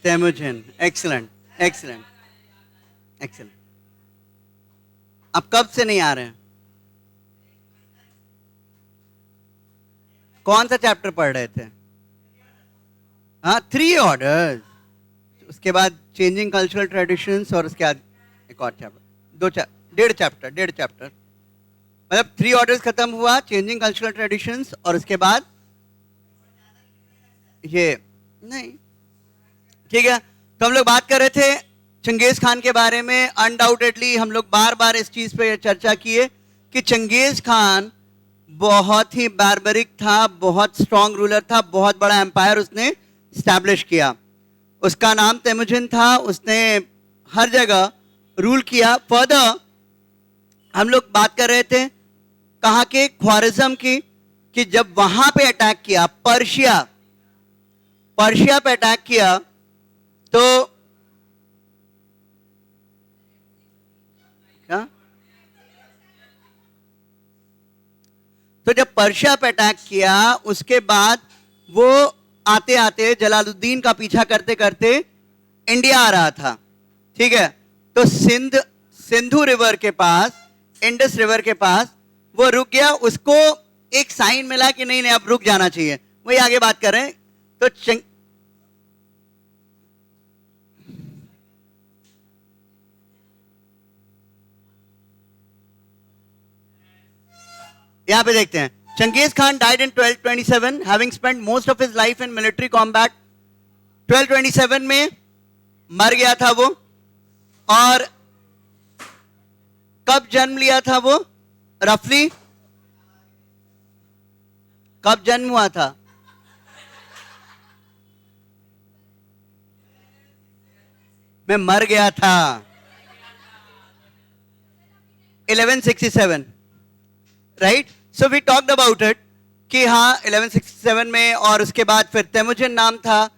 Temujin, excellent excellent excellent. अब कब से नहीं आ रहे हैं? कौन सा चैप्टर पढ़ रहे थे? हाँ, 3 ऑर्डर्स, उसके बाद चेंजिंग कल्चरल ट्रेडिशंस, और उसके बाद एक और चैप्टर, डेढ़ चैप्टर, मतलब 3 ऑर्डर्स खत्म हुआ, चेंजिंग कल्चरल ट्रेडिशंस, और उसके बाद ये नहीं। ठीक है, तो हम लोग बात कर रहे थे चंगेज खान के बारे में। अनडाउटेडली हम लोग बार बार इस चीज पे चर्चा किए कि चंगेज खान बहुत ही बार्बरिक था, बहुत स्ट्रॉन्ग रूलर था, बहुत बड़ा एम्पायर उसने स्टैब्लिश किया। उसका नाम तेमुजिन था, उसने हर जगह रूल किया। फर्दर हम लोग बात कर रहे थे कहाँ के, ख्वारिज्म की, कि जब वहां पे अटैक किया, पर्शिया पे अटैक किया, तो क्या, तो जब पर्शिया पे अटैक किया, उसके बाद वो आते आते जलालुद्दीन का पीछा करते करते इंडिया आ रहा था। ठीक है, तो सिंधु रिवर के पास, इंडस रिवर के पास वो रुक गया। उसको एक साइन मिला कि नहीं नहीं अब रुक जाना चाहिए। वही आगे बात कर रहे हैं। तो यहां पे देखते हैं, Genghis Khan died in 1227 having spent most of his life in military combat। 1227 में मर गया था वो। और कब जन्म लिया था वो, रफली कब जन्म हुआ था? मैं मर गया था 1167, right. So we talked about it कि हाँ 1167 में, और उसके बाद फिर तेमुजिन नाम था।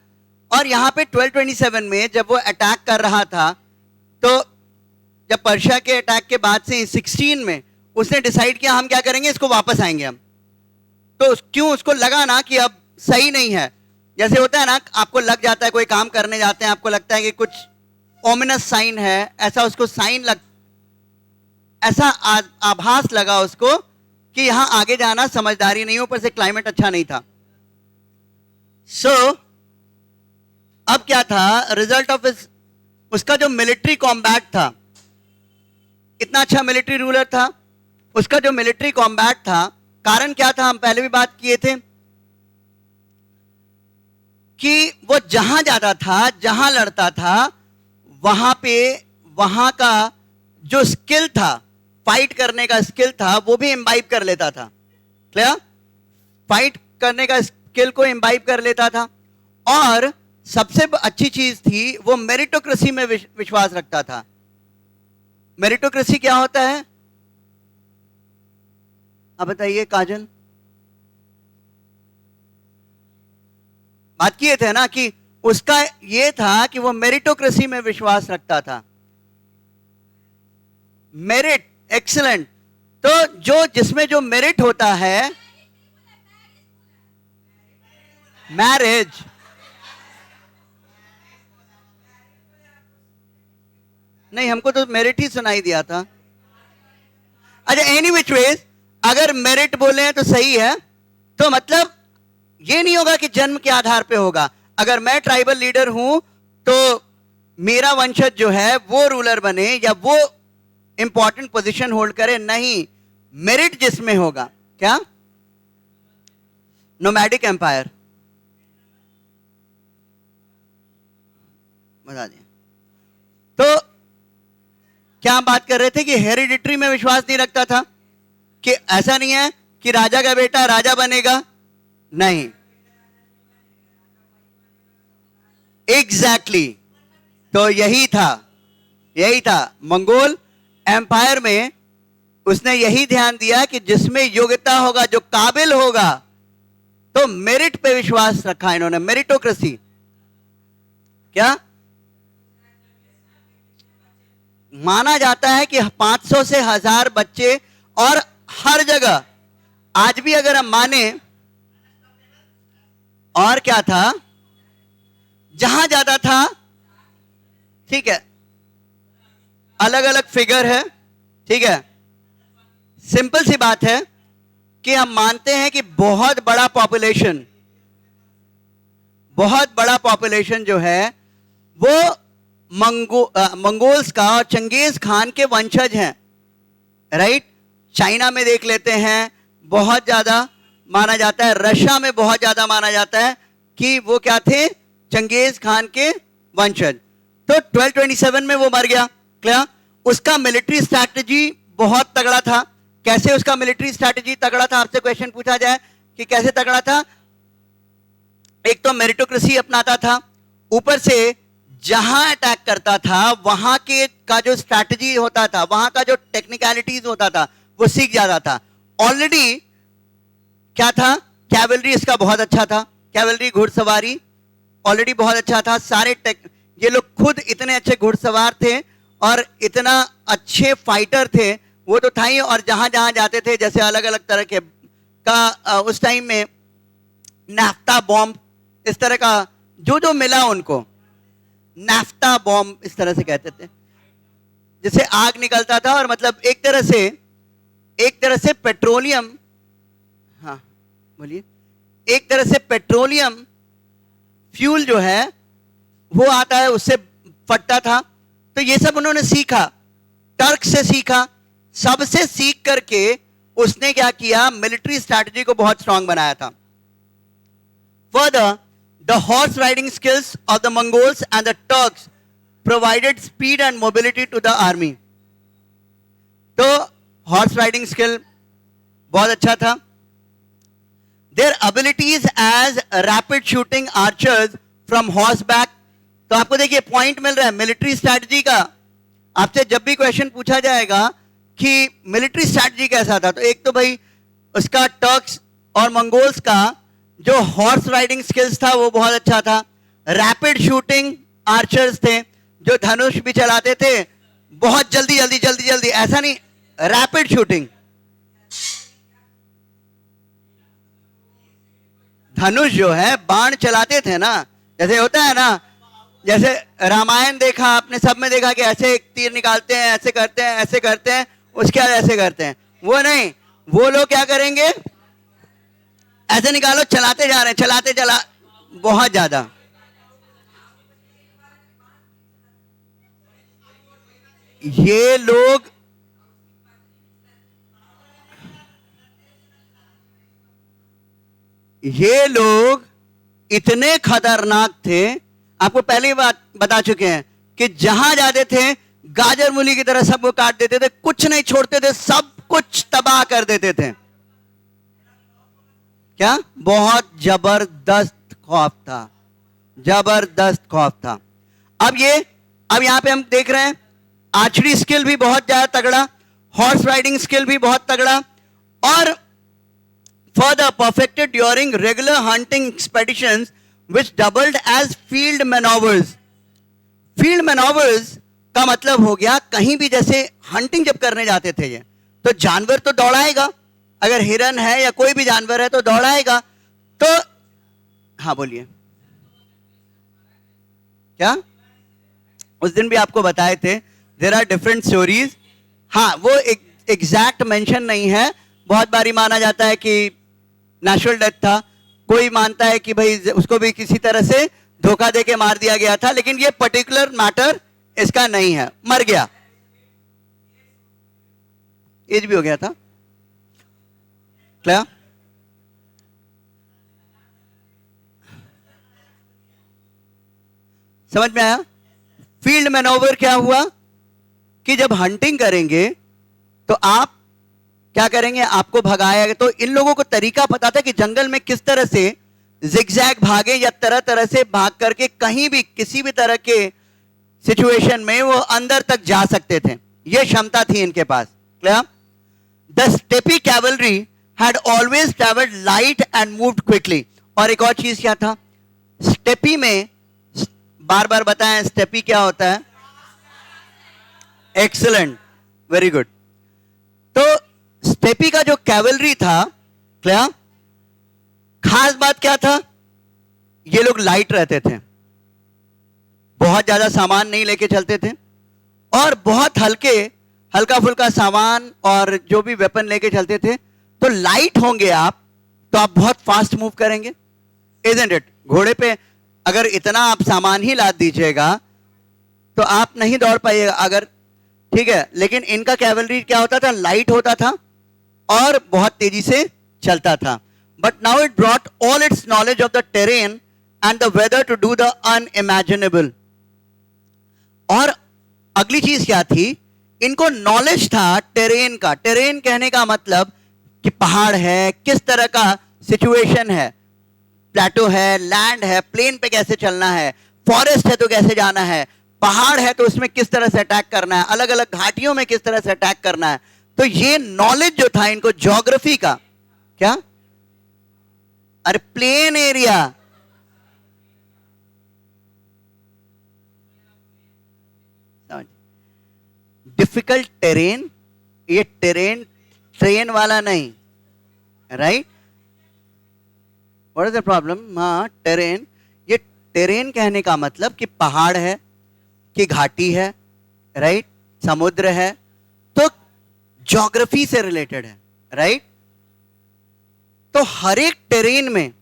और यहाँ पे 1227 में जब वो अटैक कर रहा था, तो जब पर्शिया के अटैक के बाद से 16 में उसने डिसाइड किया हम क्या करेंगे, इसको वापस आएंगे हम। तो क्यों उसको लगा ना कि अब सही नहीं है, जैसे होता है ना, आपको लग जाता है, कोई काम करने जाते हैं, आपको लगता है कि कुछ ओमिनस साइन है, ऐसा उसको ऐसा आभास लगा उसको कि यहां आगे जाना समझदारी नहीं, ऊपर से क्लाइमेट अच्छा नहीं था। सो अब क्या था रिजल्ट ऑफ उसका जो मिलिट्री कॉम्बैट था, इतना अच्छा मिलिट्री रूलर था, उसका जो मिलिट्री कॉम्बैट था, कारण क्या था, हम पहले भी बात किए थे कि वो जहां जाता था, जहां लड़ता था, वहां पे वहां का जो स्किल था, फाइट करने का स्किल था, वो भी इम्बाइब कर लेता था। क्लियर? फाइट करने का स्किल को इम्बाइब कर लेता था। और सबसे अच्छी चीज थी, वो मेरिटोक्रेसी में विश्वास रखता था। मेरिटोक्रेसी क्या होता है आप बताइए काजल? बात किए थे ना कि उसका ये था कि वो मेरिटोक्रेसी में विश्वास रखता था। Merit, excellent. तो जो जिसमें जो मेरिट होता है, मैरिज, नहीं हमको तो मेरिट ही सुनाई दिया था। अच्छा, एनी विच वेज अगर मेरिट बोले हैं तो सही है। तो मतलब ये नहीं होगा कि जन्म के आधार पे होगा। अगर मैं ट्राइबल लीडर हूं तो मेरा वंशज जो है वो रूलर बने या वो इंपॉर्टेंट पोजीशन होल्ड करे, नहीं, मेरिट जिसमें होगा। क्या? नोमैडिक एम्पायर, बता दें। तो क्या हम बात कर रहे थे कि हेरिडिटरी में विश्वास नहीं रखता था, कि ऐसा नहीं है कि राजा का बेटा राजा बनेगा, नहीं, एग्जैक्टली तो यही था मंगोल एम्पायर में। उसने यही ध्यान दिया कि जिसमें योग्यता होगा, जो काबिल होगा, तो मेरिट पे विश्वास रखा इन्होंने, मेरिटोक्रेसी। क्या माना जाता है कि 500 से 1000 बच्चे, और हर जगह आज भी अगर हम माने, और क्या था, जहां ज्यादा था ठीक है, अलग अलग फिगर है, ठीक है। सिंपल सी बात है कि हम मानते हैं कि बहुत बड़ा पॉपुलेशन जो है वो मंगोल्स का और चंगेज खान के वंशज हैं, राइट। चाइना में देख लेते हैं, बहुत ज्यादा माना जाता है, रशिया में बहुत ज्यादा माना जाता है कि वो क्या थे, चंगेज खान के वंशज। तो 1227 में वो मर गया, क्लियर। उसका मिलिट्री स्ट्रैटेजी बहुत तगड़ा था। कैसे उसका मिलिट्री स्ट्रैटेजी तगड़ा था, आपसे क्वेश्चन पूछा जाए कि कैसे तगड़ा था। एक तो मेरिटोक्रेसी अपनाता था, ऊपर से जहां अटैक करता था वहां के का जो स्ट्रैटेजी होता था, वहां का जो टेक्निकलिटीज होता था वो सीख जाता था। ऑलरेडी क्या था, कैवलरी इसका बहुत अच्छा था, कैवलरी घुड़सवारी ऑलरेडी बहुत अच्छा था। ये लोग खुद इतने अच्छे घुड़सवार थे और इतना अच्छे फाइटर थे, वो तो था ही। और जहां जहां जाते थे, जैसे अलग अलग तरह के का उस टाइम में नाफ्ता बॉम्ब, इस तरह का जो जो मिला उनको, नाफ्ता बॉम्ब इस तरह से कहते थे, जिससे आग निकलता था। और मतलब एक तरह से पेट्रोलियम, हाँ बोलिए, एक तरह से पेट्रोलियम फ्यूल जो है वो आता है, उससे फटता था। तो ये सब उन्होंने सीखा, टर्क से सीखा, सबसे सीख करके उसने क्या किया, मिलिट्री स्ट्रैटेजी को बहुत स्ट्रांग बनाया था। Further, the horse riding skills of the Mongols and the Turks provided speed and mobility to the army. तो हॉर्स राइडिंग स्किल बहुत अच्छा था। Their abilities as rapid shooting archers from horseback। तो आपको देखिए पॉइंट मिल रहा है मिलिट्री स्ट्रैटेजी का। आपसे जब भी क्वेश्चन पूछा जाएगा कि मिलिट्री स्ट्रैटेजी कैसा था, तो एक तो भाई उसका टर्क्स और मंगोल्स का जो हॉर्स राइडिंग स्किल्स था वो बहुत अच्छा था। रैपिड शूटिंग आर्चर्स थे, जो धनुष भी चलाते थे बहुत जल्दी, ऐसा नहीं, रैपिड शूटिंग। धनुष जो है बाण चलाते थे ना, जैसे होता है ना, जैसे रामायण देखा आपने, सब में देखा कि ऐसे एक तीर निकालते हैं, ऐसे करते हैं, ऐसे करते हैं, उसके बाद ऐसे करते हैं। वो नहीं, वो लोग क्या करेंगे, ऐसे निकालो, चलाते जा रहे हैं, चला बहुत ज्यादा। ये लोग इतने खतरनाक थे, आपको पहले ही बात बता चुके हैं कि जहां जाते थे गाजर मूली की तरह सबको काट देते थे, कुछ नहीं छोड़ते थे, सब कुछ तबाह कर देते थे। क्या बहुत जबरदस्त खौफ था, जबरदस्त खौफ था। अब यहां पे हम देख रहे हैं आर्चरी स्किल भी बहुत ज्यादा तगड़ा, हॉर्स राइडिंग स्किल भी बहुत तगड़ा, और further perfected during regular hunting expeditions which doubled as field maneuvers। field maneuvers का मतलब हो गया कहीं भी जैसे हंटिंग जब करने जाते थे ये, तो जानवर तो दौड़ाएगा, अगर हिरन है या कोई भी जानवर है तो दौड़ाएगा। तो हाँ बोलिए, क्या उस दिन भी आपको बताए थे, देयर आर डिफरेंट स्टोरीज। हाँ, वो एग्जैक्ट मेंशन नहीं है, बहुत बारी माना जाता है कि नेचुरल डेथ था, कोई मानता है कि भाई उसको भी किसी तरह से धोखा देके मार दिया गया था, लेकिन ये पर्टिकुलर मैटर इसका नहीं है, मर गया, एज भी हो गया था। क्या समझ में आया? फील्ड मैनोवर क्या हुआ कि जब हंटिंग करेंगे तो आप क्या करेंगे, आपको भगाया। तो इन लोगों को तरीका पता था कि जंगल में किस तरह से जिगजैग भागे या तरह तरह से भाग करके कहीं भी किसी भी तरह के सिचुएशन में वो अंदर तक जा सकते थे, ये क्षमता थी इनके पास। Clear? The steppe cavalry had always travelled light and moved quickly. और एक और चीज क्या था स्टेपी में, बार बार बताएं स्टेपी क्या होता है। Excellent, very good. तो स्टेपी का जो कैवलरी था, क्लियर, खास बात क्या था, ये लोग लाइट रहते थे। बहुत ज्यादा सामान नहीं लेके चलते थे, और बहुत हल्का फुल्का सामान और जो भी वेपन लेके चलते थे। तो लाइट होंगे आप, तो आप बहुत फास्ट मूव करेंगे, इजंट इट? घोड़े पे अगर इतना आप सामान ही लाद दीजिएगा तो आप नहीं दौड़ पाइएगा अगर, ठीक है। लेकिन इनका कैवलरी क्या होता था, लाइट होता था और बहुत तेजी से चलता था। But now it brought all its knowledge of the terrain and the weather to do the unimaginable. और अगली चीज क्या थी, इनको नॉलेज था टेरेन का। टेरेन कहने का मतलब कि पहाड़ है, किस तरह का सिचुएशन है, प्लेटो है, लैंड है, प्लेन पे कैसे चलना है, फॉरेस्ट है तो कैसे जाना है, पहाड़ है तो उसमें किस तरह से अटैक करना है, अलग अलग घाटियों में किस तरह से अटैक करना है। तो ये नॉलेज जो था इनको ज्योग्राफी का, क्या, अरे प्लेन एरिया, डिफिकल्ट टेरेन, ये टेरेन ट्रेन वाला नहीं, right? What is the problem? हाँ, टेरेन, ये टेरेन कहने का मतलब कि पहाड़ है, कि घाटी है, राइट, समुद्र है, तो ज्योग्राफी से रिलेटेड है, राइट? तो हर एक टेरेन में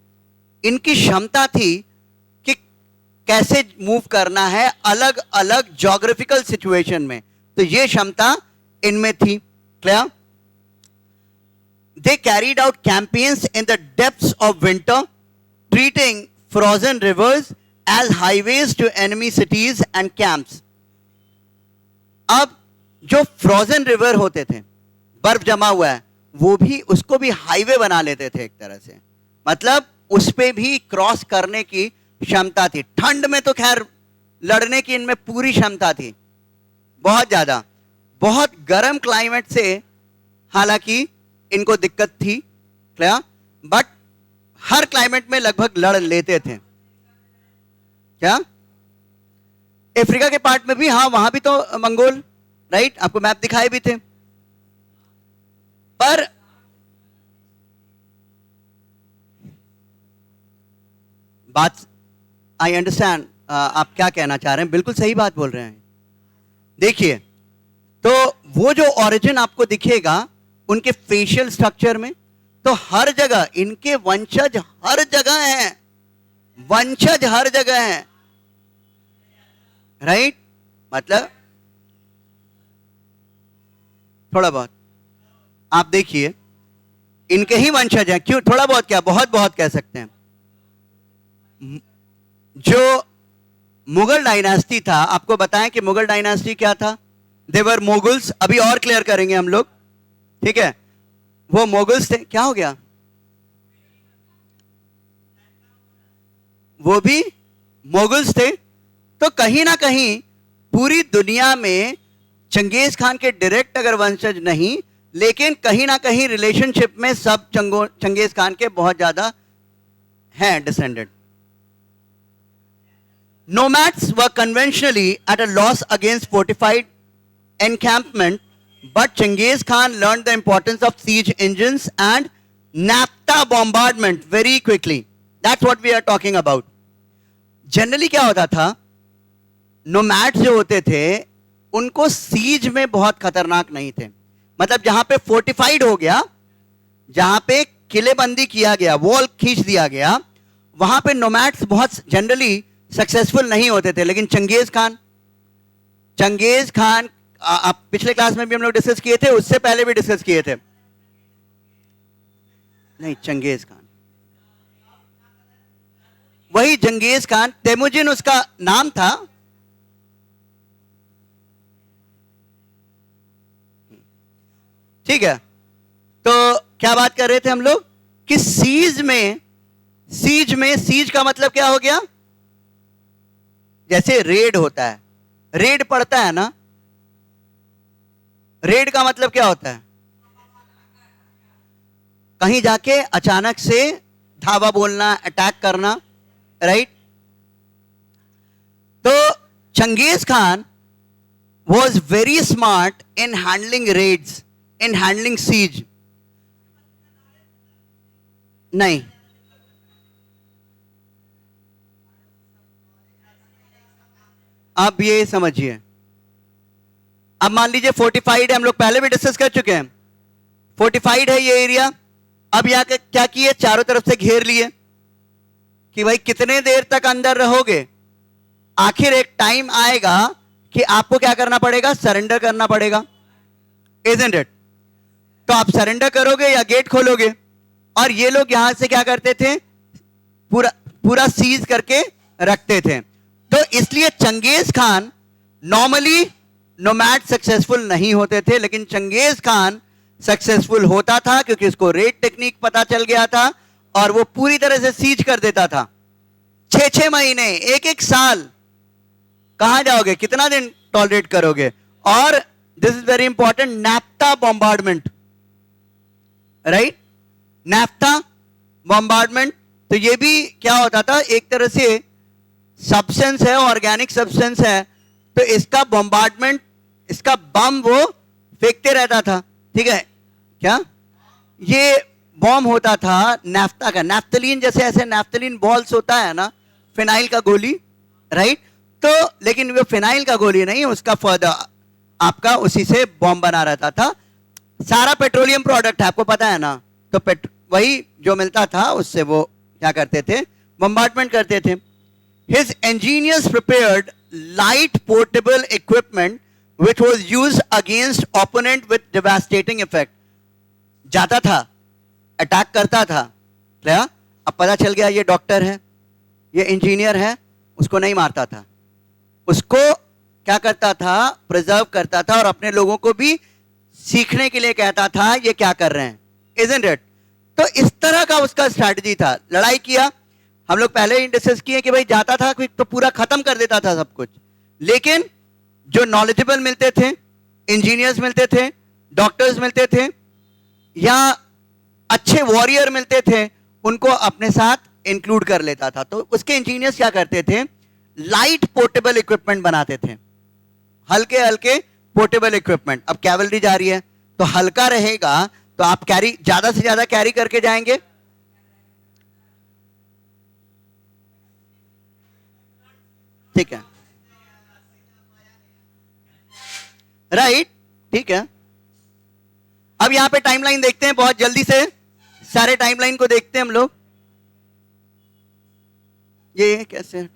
इनकी क्षमता थी कि कैसे मूव करना है अलग अलग ज्योग्राफिकल सिचुएशन में, तो ये क्षमता इनमें थी। Clear? They carried out campaigns in the depths of winter, treating frozen rivers as highways to enemy cities and camps. अब जो फ्रोजन रिवर होते थे, बर्फ जमा हुआ है, वो भी उसको भी हाईवे बना लेते थे एक तरह से, मतलब उस पे भी क्रॉस करने की क्षमता थी। ठंड में तो खैर लड़ने की इनमें पूरी क्षमता थी, बहुत ज्यादा। बहुत गर्म क्लाइमेट से हालांकि इनको दिक्कत थी, क्या, बट हर क्लाइमेट में लगभग लड़ लेते थे। क्या? अफ्रीका के पार्ट में भी, हाँ, वहां भी तो मंगोल, राइट, आपको मैप दिखाए भी थे। पर बात, आई अंडरस्टैंड आप क्या कहना चाह रहे हैं, बिल्कुल सही बात बोल रहे हैं। देखिए, तो वो जो ओरिजिन आपको दिखेगा उनके फेशियल स्ट्रक्चर में, तो हर जगह इनके वंशज हर जगह हैं, वंशज हर जगह हैं, राइट? मतलब थोड़ा बहुत आप देखिए, इनके ही वंशज हैं। क्यों थोड़ा बहुत, क्या बहुत बहुत कह सकते हैं। जो मुगल डायनास्टी था, आपको बताएं कि मुगल डायनास्टी क्या था। देवर मोगल्स, अभी और क्लियर करेंगे हम लोग, ठीक है? वो मोगल्स थे। क्या हो गया? वो भी मोगल्स थे। तो कहीं ना कहीं पूरी दुनिया में चंगेज खान के डायरेक्ट अगर वंशज नहीं, लेकिन कहीं ना कहीं रिलेशनशिप में सब चंगेज खान के बहुत ज्यादा हैं descendant. Nomads were conventionally at a loss against fortified encampment, but Genghis Khan learned the importance of siege engines and naphtha bombardment very quickly. That's what we are talking about. Generally क्या होता था, nomads जो होते थे उनको seize में बहुत खतरनाक नहीं थे। मतलब जहां पे फोर्टिफाइड हो गया, जहां पे किलेबंदी किया गया, वॉल खींच दिया गया, वहां पे नोमैड्स बहुत जनरली सक्सेसफुल नहीं होते थे। लेकिन चंगेज खान आप पिछले क्लास में भी हम लोग डिस्कस किए थे, उससे पहले भी डिस्कस किए थे। नहीं, चंगेज खान, वही चंगेज खान, तेमुजिन उसका नाम था। ठीक है, तो क्या बात कर रहे थे हम लोग कि सीज का मतलब क्या हो गया? जैसे रेड होता है, रेड पड़ता है ना, रेड का मतलब क्या होता है? कहीं जाके अचानक से धावा बोलना, अटैक करना, राइट? तो Genghis Khan was very smart in handling raids, in handling siege. नहीं, अब ये समझिए, अब मान लीजिए फोर्टिफाइड है, हम लोग पहले भी डिस्कस कर चुके हैं, फोर्टिफाइड है ये एरिया। अब यहाँ क्या किए, चारों तरफ से घेर लिए कि भाई कितने देर तक अंदर रहोगे, आखिर एक टाइम आएगा कि आपको क्या करना पड़ेगा, सरेंडर करना पड़ेगा, इजंट इट? तो आप सरेंडर करोगे या गेट खोलोगे? और ये लोग यहां से क्या करते थे, पूरा पूरा सीज करके रखते थे। तो इसलिए Genghis Khan normally nomad successful नहीं होते थे, लेकिन चंगेज खान सक्सेसफुल होता था क्योंकि उसको रेड टेक्निक पता चल गया था और वो पूरी तरह से सीज कर देता था। 6-6 महीने, एक साल कहां जाओगे, कितना दिन टॉलरेट करोगे? और this is very important, naphtha bombardment, right? Naphtha bombardment, तो ये भी क्या होता था, एक तरह से सब्सटेंस है, ऑर्गेनिक सब्सटेंस है, तो इसका बॉम्बार्डमेंट, इसका बम वो फेंकते रहता था, ठीक है क्या? ये बॉम्ब होता था नैफ्ता का, नैफ्थलीन, जैसे ऐसे नैफ्थलीन बॉल्स होता है ना, फिनाइल का गोली, राइट? तो लेकिन वो फिनाइल का गोली नहीं, उसका फर्दर आपका उसी से बॉम्ब बना रहता था। सारा पेट्रोलियम प्रोडक्ट है, आपको पता है ना, तो वही जो मिलता था उससे वो क्या करते थे, बॉम्बार्डमेंट करते थे। His engineers prepared light portable equipment which was used against opponent with devastating effect. जाता था, अटैक करता था, क्या? अब पता चल गया ये डॉक्टर है, ये इंजीनियर है, उसको नहीं मारता था, उसको क्या करता था, प्रिजर्व करता था और अपने लोगों को भी सीखने के लिए कहता था ये क्या कर रहे हैं, isn't it? तो इस तरह का उसका स्ट्रैटेजी था। लड़ाई किया, हम लोग पहले ही डिस्कस किए कि भाई जाता था तो पूरा खत्म कर देता था सब कुछ, लेकिन जो नॉलेजेबल मिलते थे, इंजीनियर्स मिलते थे, डॉक्टर्स मिलते थे या अच्छे वॉरियर मिलते थे, उनको अपने साथ इंक्लूड कर लेता था। तो उसके इंजीनियर्स क्या करते थे, लाइट पोर्टेबल इक्विपमेंट बनाते थे, हल्के हल्के पोर्टेबल इक्विपमेंट। अब कैवलरी जा रही है तो हल्का रहेगा, तो आप कैरी ज्यादा से ज्यादा कैरी करके जाएंगे, ठीक है, राइट, ठीक है। अब यहां पे टाइमलाइन देखते हैं बहुत जल्दी से, सारे टाइमलाइन को देखते हैं हम लोग। ये कैसे,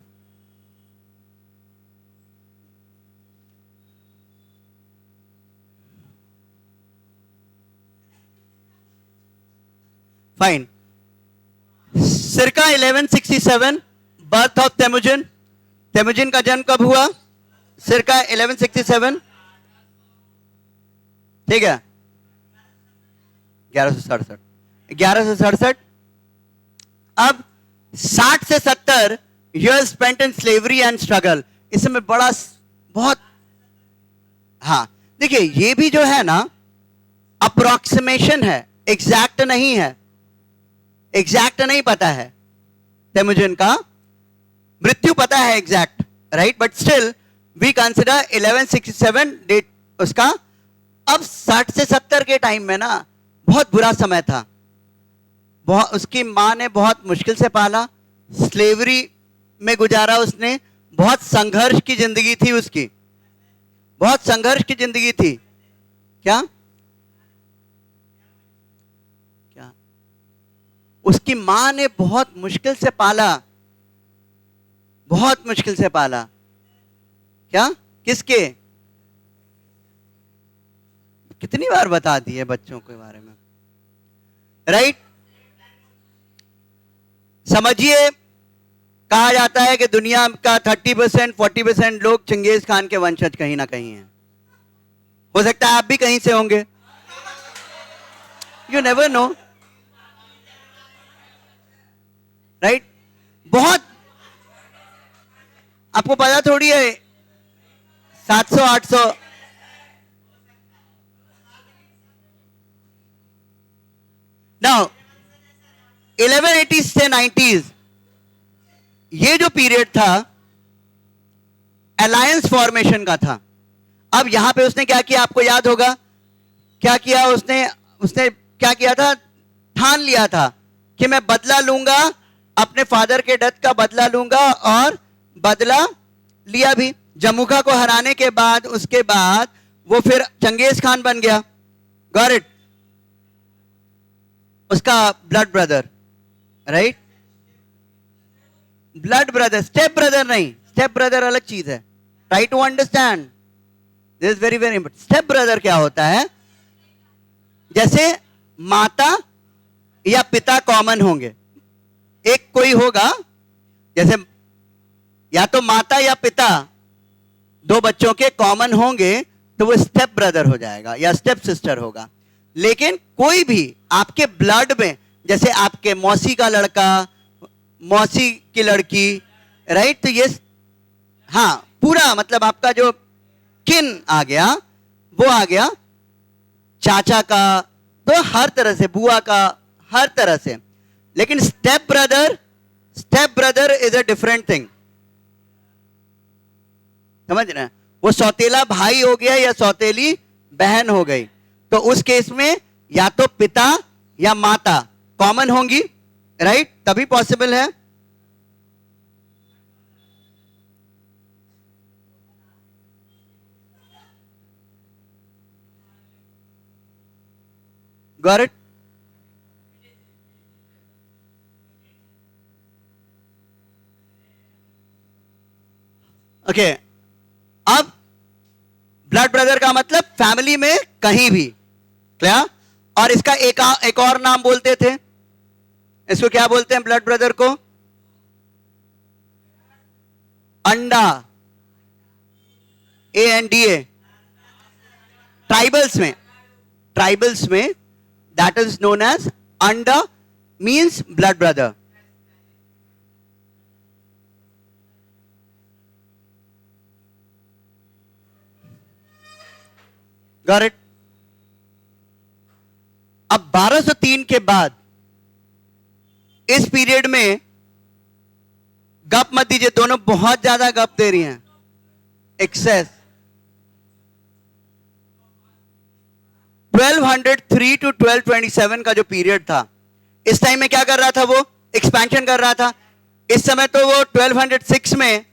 फाइन। सिरका 1167, बर्थ ऑफ तेमुजिन। तेमुजिन का जन्म कब हुआ, सिरका 1167, ठीक है, 1167। अब 60 से 70 years spent in slavery and struggle, इसमें बड़ा बहुत, हाँ देखिए ये भी जो है ना अप्रोक्सीमेशन है, एग्जैक्ट नहीं है, एग्जैक्ट नहीं पता है। तेमुजिन का मृत्यु पता है exact, right, but still we consider 1167 date उसका। अब 60 से 70 के टाइम में ना बहुत बुरा समय था, बहुत, उसकी मां ने बहुत मुश्किल से पाला, स्लेवरी में गुजारा उसने, बहुत संघर्ष की जिंदगी थी उसकी, बहुत संघर्ष की जिंदगी थी। क्या क्या उसकी मां ने बहुत मुश्किल से पाला, बहुत मुश्किल से पाला। क्या, किसके, कितनी बार बता दिए बच्चों के बारे में, राइट? समझिए, कहा जाता है कि दुनिया का 30% 40% लोग चंगेज खान के वंशज कहीं ना कहीं हैं। हो सकता है आप भी कहीं से होंगे, यू नेवर नो, राइट? बहुत, आपको पता थोड़ी है 700-800, नाउ 1180 से 90s ये जो पीरियड था अलायंस फॉर्मेशन का था। अब यहां पे उसने क्या किया, आपको याद होगा क्या किया उसने, उसने क्या किया था, ठान लिया था कि मैं बदला लूंगा, अपने फादर के डेथ का बदला लूंगा, और बदला लिया भी। जमुखा को हराने के बाद उसके बाद वो फिर चंगेज खान बन गया. Got it? उसका blood brother, right? Blood brother, step brother नहीं. स्टेप ब्रदर अलग चीज है. Try to understand, this is very very important. Step brother क्या होता है? जैसे माता या पिता कॉमन होंगे, एक कोई होगा, जैसे या तो माता या पिता दो बच्चों के कॉमन होंगे तो वो स्टेप ब्रदर हो जाएगा या स्टेप सिस्टर होगा. लेकिन कोई भी आपके ब्लड में, जैसे आपके मौसी का लड़का, मौसी की लड़की, राइट? तो ये हाँ पूरा मतलब आपका जो किन आ गया वो आ गया, चाचा का, तो हर तरह से, बुआ का, हर तरह से. लेकिन step brother is a different thing. समझ रहे हैं? वो सौतेला भाई हो गया या सौतेली बहन हो गई, तो उस केस में या तो पिता या माता कॉमन होंगी, राइट? तभी पॉसिबल है. Got it? ओके. अब ब्लड ब्रदर का मतलब फैमिली में कहीं भी, क्या? और इसका एक और नाम बोलते थे, इसको क्या बोलते हैं ब्लड ब्रदर को? अंडा. ANDA. ट्राइबल्स में दैट इज नोन एज अंडा, means blood brother. Got it? अब 1203 के बाद इस पीरियड में गप मत दीजिए, दोनों बहुत ज्यादा गप दे रही हैं, एक्सेस. 1203 टू 1227 का जो पीरियड था, इस टाइम में क्या कर रहा था? वो एक्सपेंशन कर रहा था. इस समय तो वो 1206 में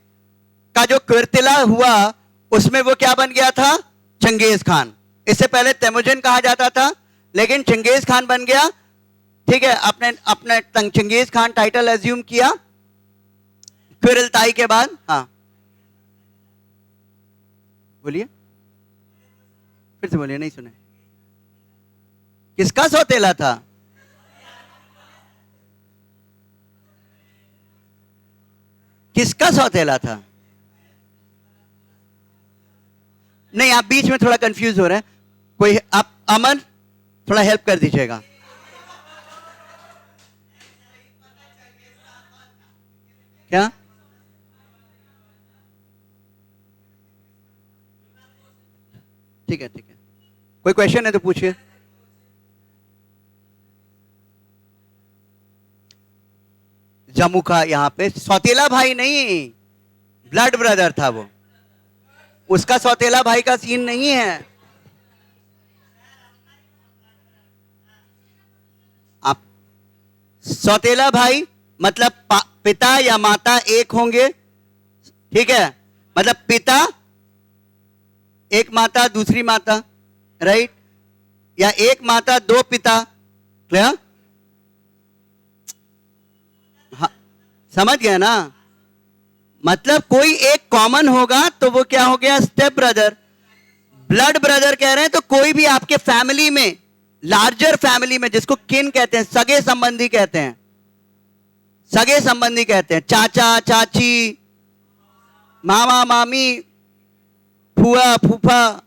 का जो किर्तिला हुआ उसमें वो क्या बन गया था? Genghis Khan. इससे पहले तेमुजिन कहा जाता था, लेकिन चंगेज खान बन गया. ठीक है, अपने चंगेज खान टाइटल एज्यूम किया क्विरलताई के बाद. हाँ बोलिए, फिर से बोलिए, नहीं सुने. किसका सौतेला था? किसका सौतेला था? नहीं, आप बीच में थोड़ा कंफ्यूज हो रहे हैं. कोई आप अमन थोड़ा हेल्प कर दीजिएगा. क्या? ठीक है, ठीक है. कोई क्वेश्चन है तो पूछिए. जमुखा यहां पे सौतेला भाई नहीं, ब्लड ब्रदर था वो. उसका सौतेला भाई का सीन नहीं है. आप सौतेला भाई मतलब पिता या माता एक होंगे. ठीक है, मतलब पिता एक माता दूसरी माता, राइट? या एक माता दो पिता. क्लियर? हाँ, समझ गया ना? मतलब कोई एक कॉमन होगा तो वो क्या हो गया? Step brother. ब्लड ब्रदर कह रहे हैं तो कोई भी आपके फैमिली में, लार्जर फैमिली में, जिसको किन कहते हैं, सगे संबंधी कहते हैं, सगे संबंधी कहते हैं, चाचा चाची, मामा मामी, फुआ फूफा,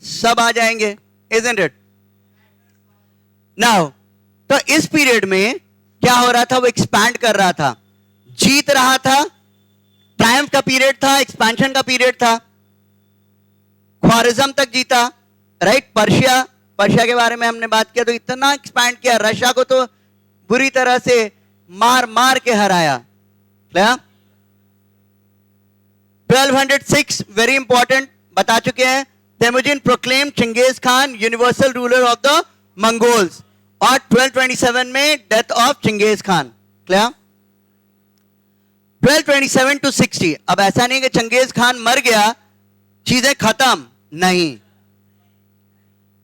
सब आ जाएंगे. isn't it? नाउ तो इस पीरियड में क्या हो रहा था? वो एक्सपैंड कर रहा था, जीत रहा था. ट्रायम्फ का पीरियड था, एक्सपेंशन का पीरियड था. ख्वारिज्म तक जीता, राइट? पर्शिया के बारे में हमने बात किया, तो इतना एक्सपैंड किया. रशिया को तो बुरी तरह से मार मार के हराया. 1206 वेरी इंपॉर्टेंट बता चुके हैं. Temujin proclaim Genghis Khan universal ruler of the Mongols. और 1227 में death of Genghis Khan. Clear? 1227 to 60। अब ऐसा नहीं कि चंगेज खान मर गया, चीजें खत्म, नहीं।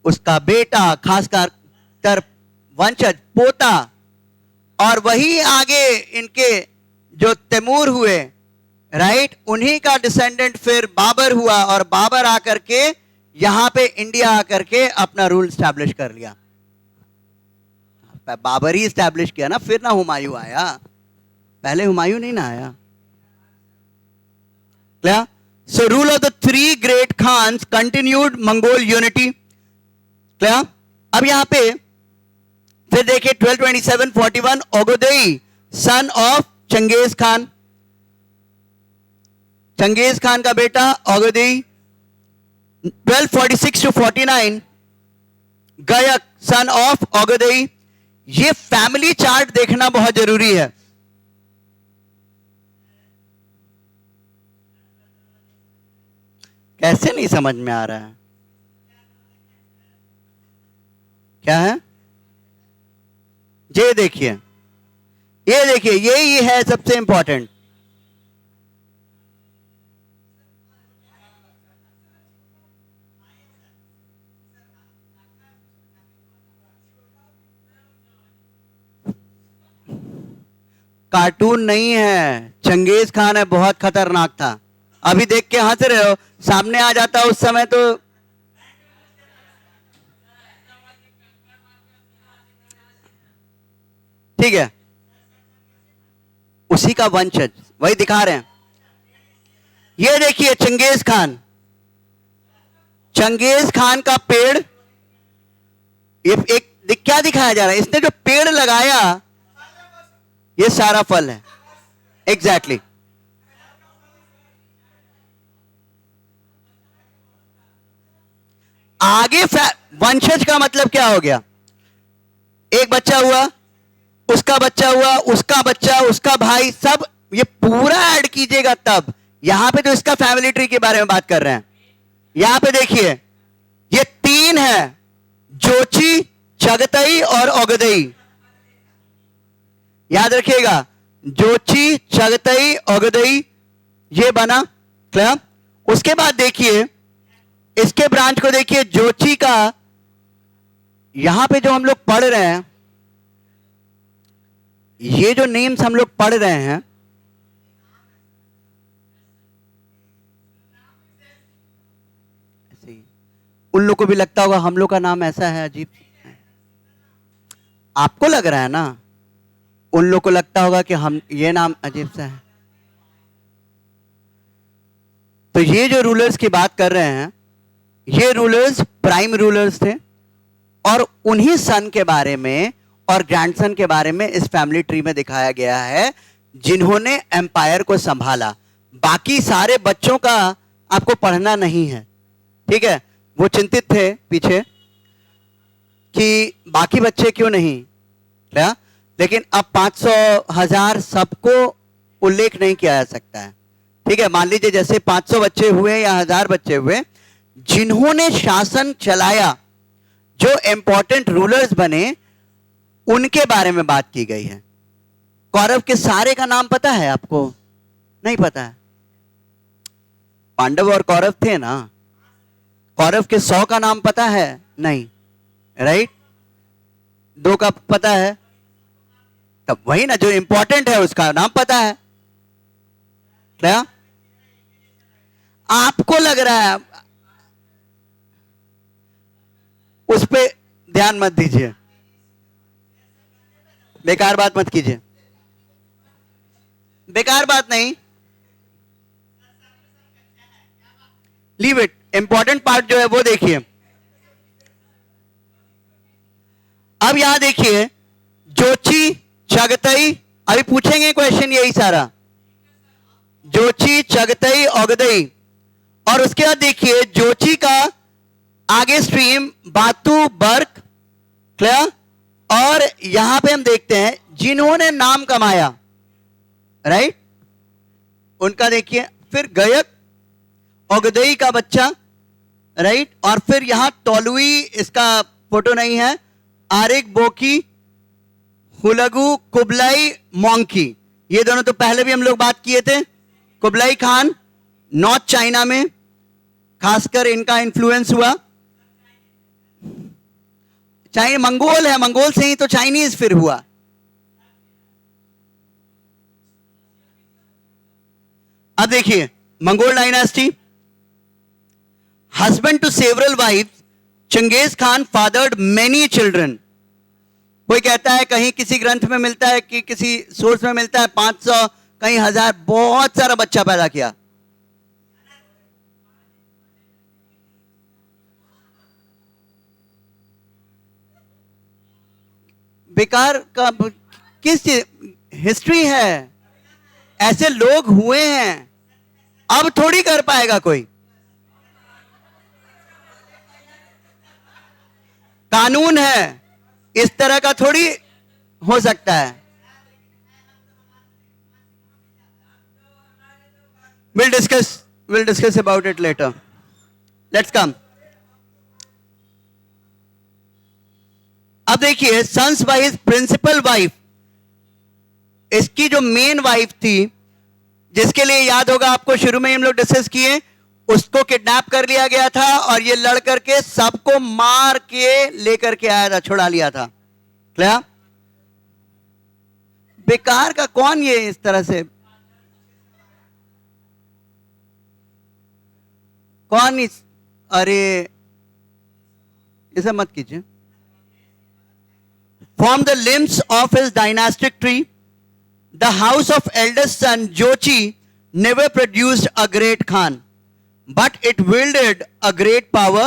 उसका बेटा, खासकर वंशज, पोता, और वही आगे इनके जो तैमूर हुए, राइट, उन्हीं का डिसेंडेंट फिर बाबर हुआ, और बाबर आकर के यहां पे इंडिया आकर के अपना रूल स्टैब्लिश कर लिया। बाबर ही स्टैब्लिश किया ना, फिर ना हुमायूं आया, पहले हुमायूं नहीं ना आया। क्या? So rule of the three great khans continued Mongol unity. क्या? अब यहां पे फिर देखिए 1227-41 Ogedei son of Genghis Khan, Genghis Khan का बेटा ओगोदेई। 1246 to 49 गयक सन ऑफ ओगोदेई। ये फैमिली चार्ट देखना बहुत जरूरी है। कैसे नहीं समझ में आ रहा है? क्या है? ये देखिए, ये देखिए, यही है सबसे इंपॉर्टेंट। कार्टून नहीं है, चंगेज खान है, बहुत खतरनाक था। अभी देख के हंस रहे हो, सामने आ जाता उस समय तो ठीक है, उसी का वंशज, वही दिखा रहे हैं। ये देखिए चंगेज खान, चंगेज खान का पेड़, ये एक क्या दिखाया जा रहा है? इसने जो पेड़ लगाया, ये सारा फल है। एग्जैक्टली आगे वंशज का मतलब क्या हो गया? एक बच्चा हुआ, उसका बच्चा हुआ, उसका बच्चा, उसका भाई, सब ये पूरा ऐड कीजिएगा तब। यहां पे तो इसका फैमिली ट्री के बारे में बात कर रहे हैं। यहां पे देखिए, ये तीन है, जोची, चगतई और ओगदेई। याद रखिएगा, जोची, चगतई, ओगदेई, ये बना। क्लियर? उसके बाद देखिए इसके ब्रांच को देखिए, जोची का, यहां पे जो हम लोग पढ़ रहे हैं, ये जो नेम्स हम लोग पढ़ रहे हैं, ऐसे ही उन लोग को भी लगता होगा हम लोग का नाम ऐसा है, अजीब। आपको लग रहा है ना, उन लोग को लगता होगा कि हम, ये नाम अजीब सा है। तो ये जो रूलर्स की बात कर रहे हैं, ये रूलर्स प्राइम रूलर्स थे, और उन्हीं सन के बारे में और ग्रैंडसन के बारे में इस फैमिली ट्री में दिखाया गया है, जिन्होंने एम्पायर को संभाला। बाकी सारे बच्चों का आपको पढ़ना नहीं है, ठीक है? वो चिंतित थे पीछे कि बाकी बच्चे क्यों नहीं, क्या? लेकिन अब 500, 1000 सबको उल्लेख नहीं किया जा सकता है, ठीक है? मान लीजिए जैसे 500 बच्चे हुए या 1000 बच्चे हुए, जिन्होंने शासन चलाया, जो इंपॉर्टेंट रूलर्स बने, उनके बारे में बात की गई है। कौरव के सारे का नाम पता है आपको? नहीं पता है? पांडव और कौरव थे ना, कौरव के 100 का नाम पता है? नहीं, राइट? 2 का पता है? तब वही ना, जो इंपॉर्टेंट है उसका नाम पता है। क्या आपको लग रहा है? उस पे ध्यान मत दीजिए, बेकार बात मत कीजिए, बेकार बात नहीं, लीव इट। इंपॉर्टेंट पार्ट जो है वो देखिए। अब यहां देखिए, जोची, चगतई, अभी पूछेंगे क्वेश्चन यही सारा, जोची, चगतई, ओगदेई। और उसके बाद देखिए जोची का आगे स्ट्रीम बातु, बर्क, क्लियर? और यहां पे हम देखते हैं जिन्होंने नाम कमाया, राइट, उनका देखिए, फिर गयक, ओगदेई का बच्चा, राइट, और फिर यहां तोलुई, इसका फोटो नहीं है, आरिक, बोकी, हुलगु, कुबलाई, मोंकी। ये दोनों तो पहले भी हम लोग बात किए थे। कुबलाई खान नॉर्थ चाइना में खासकर इनका इन्फ्लुएंस हुआ। चाइना मंगोल है, मंगोल से ही तो चाइनीज फिर हुआ। अब देखिए Mongol dynasty, husband to several wives, Genghis Khan fathered many children. कोई कहता है, कहीं किसी ग्रंथ में मिलता है कि किसी सोर्स में मिलता है 500, कहीं 1000, बहुत सारा बच्चा पैदा किया। बेकार का किस हिस्ट्री है, ऐसे लोग हुए हैं, अब थोड़ी कर पाएगा कोई। कानून है, इस तरह का थोड़ी हो सकता है। we'll discuss about it later. Let's come. अब देखिए sons by his principal wife, इसकी जो मेन वाइफ थी, जिसके लिए याद होगा आपको शुरू में हम लोग डिस्कस किए, उसको किडनैप कर लिया गया था और ये लड़ करके सबको मार के लेकर के आया था, छुड़ा लिया था। क्या बेकार का, कौन ये इस तरह से, कौन इस, अरे ऐसा मत कीजिए। From the limbs of his dynastic tree, the house of eldest son Jochi never produced a great Khan, but it wielded a great power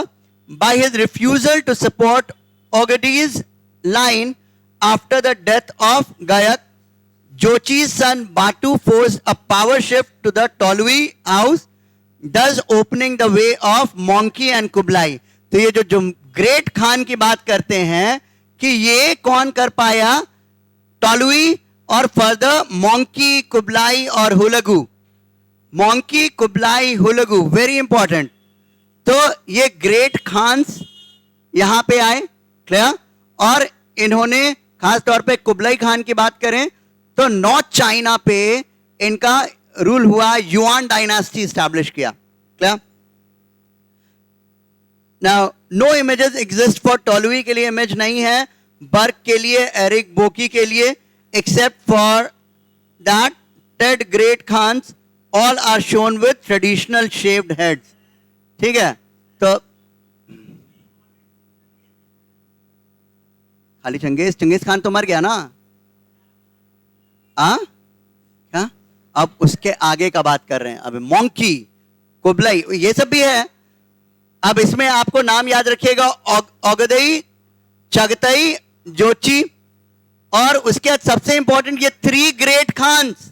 by his refusal to support Oghde's line after the death of Gayak. Jochi's son Batu forced a power shift to the Tolui house, thus opening the way of Monki and Kublai. तो ये जो great Khan की बात करते हैं कि ये कौन कर पाया, टोलुई और फर्दर मोंकी, कुबलाई और Hulagu. Mongke, Kublai, Hulagu, very important. तो ये ग्रेट खान्स यहां पे आए, क्लियर। और इन्होंने खास तौर पे कुबलाई खान की बात करें तो नॉर्थ चाइना पे इनका रूल हुआ, युआन डायनास्टी स्टैब्लिश किया, clear. Now no images exist for Tolui के लिए इमेज नहीं है, बर्ग के लिए, एरिक बोकी के लिए, except for that ted great Khans all are shown with traditional shaved heads. ठीक है, तो खाली चंगेज खान तो मर गया ना, क्या? अब उसके आगे का बात कर रहे हैं। अब मोंकी, कुबलाई, ये सब भी है। अब इसमें आपको नाम याद रखिएगा, ओगदेई, चगतई, जोची, और उसके बाद सबसे इंपॉर्टेंट ये 3 ग्रेट खान्स।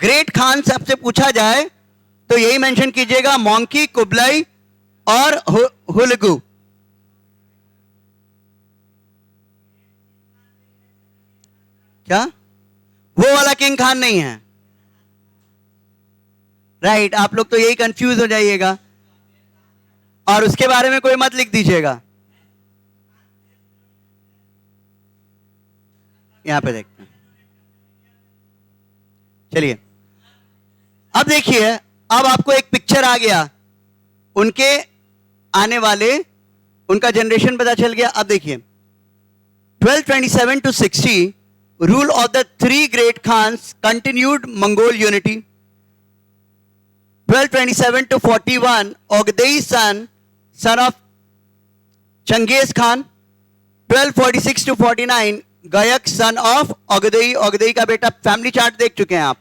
ग्रेट खान से आपसे पूछा जाए तो यही मेंशन कीजिएगा, मोंकी, कुबलाई और हुलगू। क्या वो वाला किंग खान नहीं है? राइट, आप लोग तो यही कंफ्यूज हो जाइएगा और उसके बारे में कोई मत लिख दीजिएगा। यहां पे देखते हैं, चलिए अब देखिए, अब आपको एक पिक्चर आ गया, उनके आने वाले, उनका जनरेशन पता चल गया। अब देखिए 1227 to 60 rule of the 3 great khans continued Mongol unity. 1227 to 41 Ogdei's son of Chengiz Khan. 1246 to 49 Gayak son of Ogdei, Ogdei का बेटा, फैमिली चार्ट देख चुके हैं आप।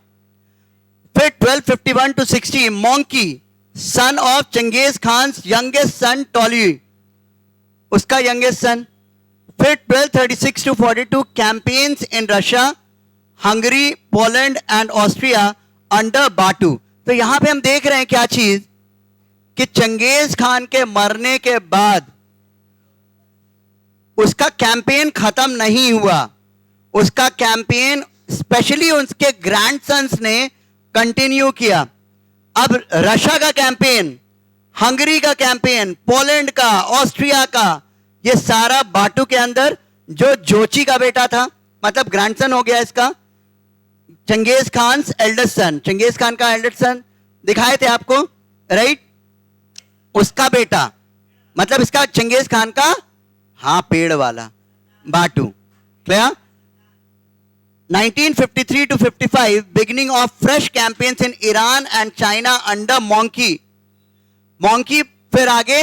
फिर 1251 to 60 Monki son of Chengiz Khan's youngest son Tolui, उसका youngest son। फिर 1236 to 42 campaigns in Russia, Hungary, Poland and Austria under Batu। तो यहां पे हम देख रहे हैं क्या चीज, कि चंगेज खान के मरने के बाद उसका कैंपेन खत्म नहीं हुआ, उसका कैंपेन स्पेशली उसके ग्रैंडसन्स ने कंटिन्यू किया। अब रशिया का कैंपेन, हंगरी का कैंपेन, पोलैंड का, ऑस्ट्रिया का, ये सारा बाटू के अंदर, जो जोची का बेटा था, मतलब ग्रैंडसन हो गया इसका, Genghis Khan eldest son, Genghis Khan का एल्डेस्ट सन दिखाए थे आपको, राइट? उसका बेटा, मतलब इसका चंगेज खान का, हाँ, पेड़ वाला बाटू। Clear? 1953 to 55, beginning of fresh campaigns in Iran and China under Monkey. Monkey फिर आगे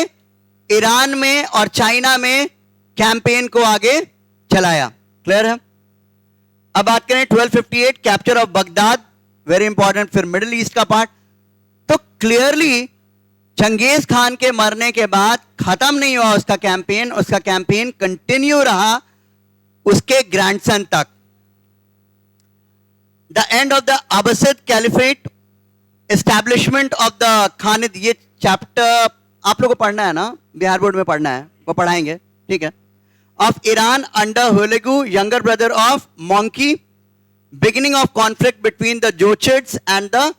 ईरान में और चाइना में कैंपेन को आगे चलाया। क्लियर है? अब बात करें 1258, capture of Baghdad, very important. फिर मिडिल ईस्ट का पार्ट। तो क्लियरली चंगेज खान के मरने के बाद खत्म नहीं हुआ उसका कैंपेन कंटिन्यू रहा उसके ग्रैंडसन तक। The end of the Abbasid caliphate, establishment of the Khanid, ये चैप्टर आप लोगों को पढ़ना है ना, बिहार बोर्ड में पढ़ना है, वो पढ़ाएंगे, ठीक है। Of Iran under Hulegu, younger brother of Mongke, beginning of conflict between the Jochids and the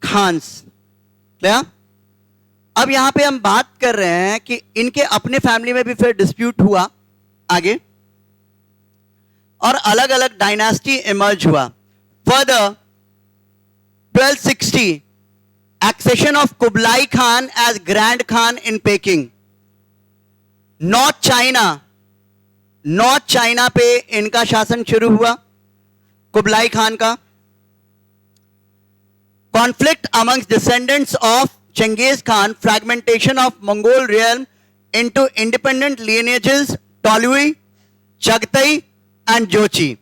khans. Clear? अब यहां पे हम बात कर रहे हैं कि इनके अपने फैमिली में भी फिर डिस्प्यूट हुआ आगे, और अलग अलग डायनास्टी इमर्ज हुआ। Further 1260, accession of Kublai Khan as Grand Khan in Peking. North China पे इनका शासन शुरू हुआ, कुबलाई खान का। Conflict amongst descendants of Genghis Khan, fragmentation of Mongol realm into independent lineages, Tolui, Chagatai and Jochi.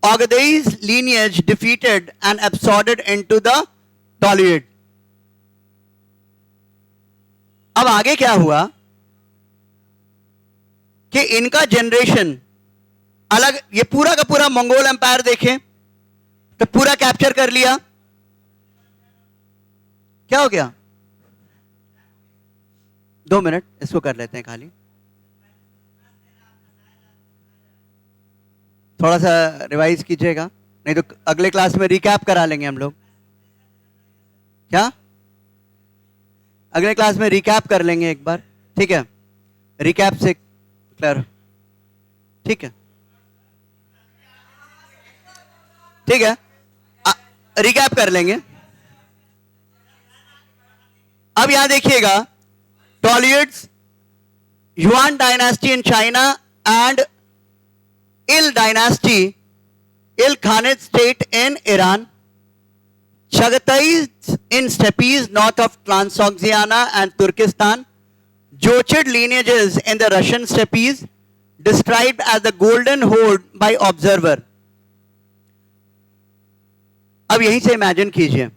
Ogadai's lineage defeated and absorbed into the Toluid. अब आगे क्या हुआ कि इनका जनरेशन अलग, ये पूरा का पूरा मंगोल एम्पायर देखें तो पूरा कैप्चर कर लिया। क्या हो गया? 2 मिनट इसको कर लेते हैं खाली, थोड़ा सा रिवाइज कीजिएगा, नहीं तो अगले क्लास में रिकैप करा लेंगे हम लोग। क्या? अगले क्लास में रिकैप कर लेंगे एक बार, ठीक है? रिकैप से क्लियर, ठीक है? ठीक है, रिकैप कर लेंगे। अब यहां देखिएगा, Toluids, Yuan dynasty in China and Il dynasty, Il Khanid state in Iran, Chagatais in steppes north of Transoxiana and Turkestan, Jochid lineages in the Russian steppes, described as the Golden Horde by observer. अब यहीं से imagine कीजिए,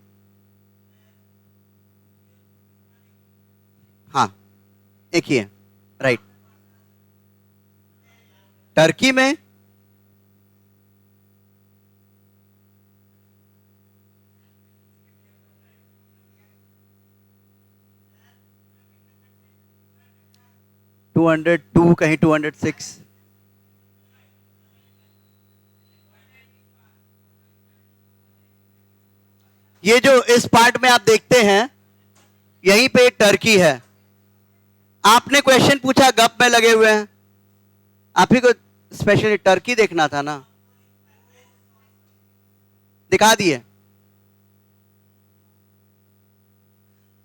हाँ एक ही है, right? Turkey में (202) कहीं 206, ये जो इस पार्ट में आप देखते हैं यहीं पे टर्की है। आपने क्वेश्चन पूछा, गप में लगे हुए हैं, आप ही को स्पेशली टर्की देखना था ना, दिखा दिए,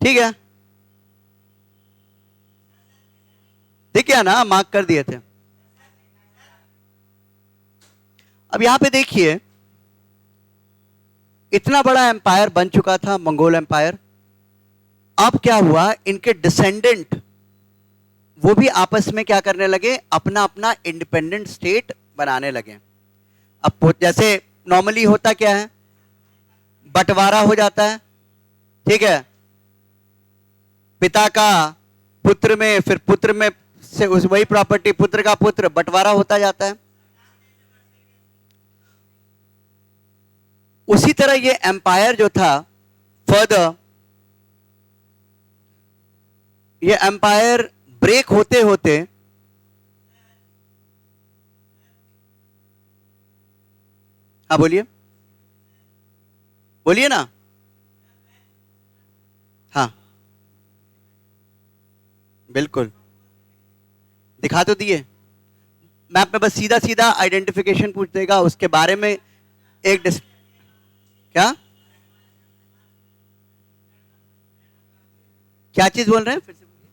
ठीक है? दिख गया ना, मार्क कर दिए थे। अब यहां पे देखिए, इतना बड़ा एम्पायर बन चुका था मंगोल एम्पायर। अब क्या हुआ, इनके डिसेंडेंट वो भी आपस में क्या करने लगे, अपना अपना इंडिपेंडेंट स्टेट बनाने लगे। अब जैसे नॉर्मली होता क्या है, बंटवारा हो जाता है, ठीक है? पिता का पुत्र में, फिर पुत्र में से उस वही प्रॉपर्टी, पुत्र का पुत्र, बंटवारा होता जाता है। उसी तरह ये एम्पायर जो था, फर्दर ये एम्पायर ब्रेक होते होते हाँ बोलिए, बोलिए ना, हाँ बिल्कुल दिखा तो दिए। मैप में बस सीधा सीधा आइडेंटिफिकेशन पूछ देगा, उसके बारे में क्या क्या चीज बोल रहे हैं, फिर से बोलिए।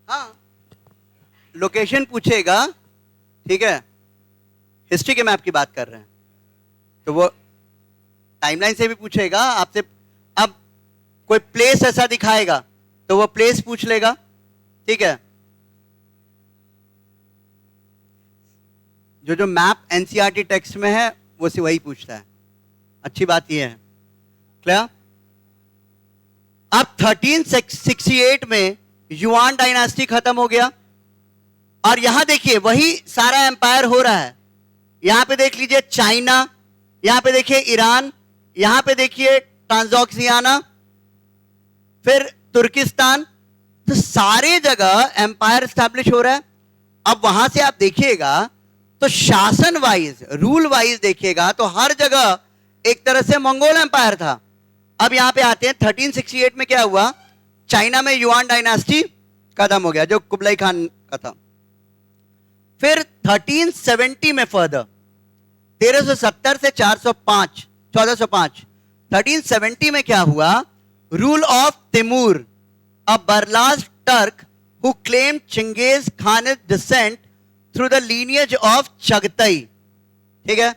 हाँ, लोकेशन पूछेगा, ठीक है, हिस्ट्री के मैप की बात कर रहे हैं तो वो टाइमलाइन से भी पूछेगा आपसे। अब कोई प्लेस ऐसा दिखाएगा तो वो प्लेस पूछ लेगा, ठीक है। जो जो मैप एनसीईआरटी टेक्स्ट में है वो से वही पूछता है। अच्छी बात ये है, क्लियर। अब 1368 में युआन डायनास्टी खत्म हो गया और यहां देखिए वही सारा एम्पायर हो रहा है। यहां पे देख लीजिए चाइना, यहां पे देखिए ईरान, यहां पे देखिए ट्रांसऑक्सियाना, फिर तुर्किस्तान, तो सारे जगह एम्पायर स्टैब्लिश हो रहा है। अब वहां से आप देखिएगा तो शासन वाइज, रूल वाइज देखिएगा तो हर जगह एक तरह से मंगोल एम्पायर था। अब यहां पे आते हैं 1368 में क्या हुआ, चाइना में युआन डायनास्टी खत्म हो गया जो कुबलाई खान का था। फिर 1370 में फर्दर 1370 से 405 1405 1370 में क्या हुआ, rule of Timur, a Barlas Turk who claim Genghis Khan descent through the lineage of Chagatai, ठीक है।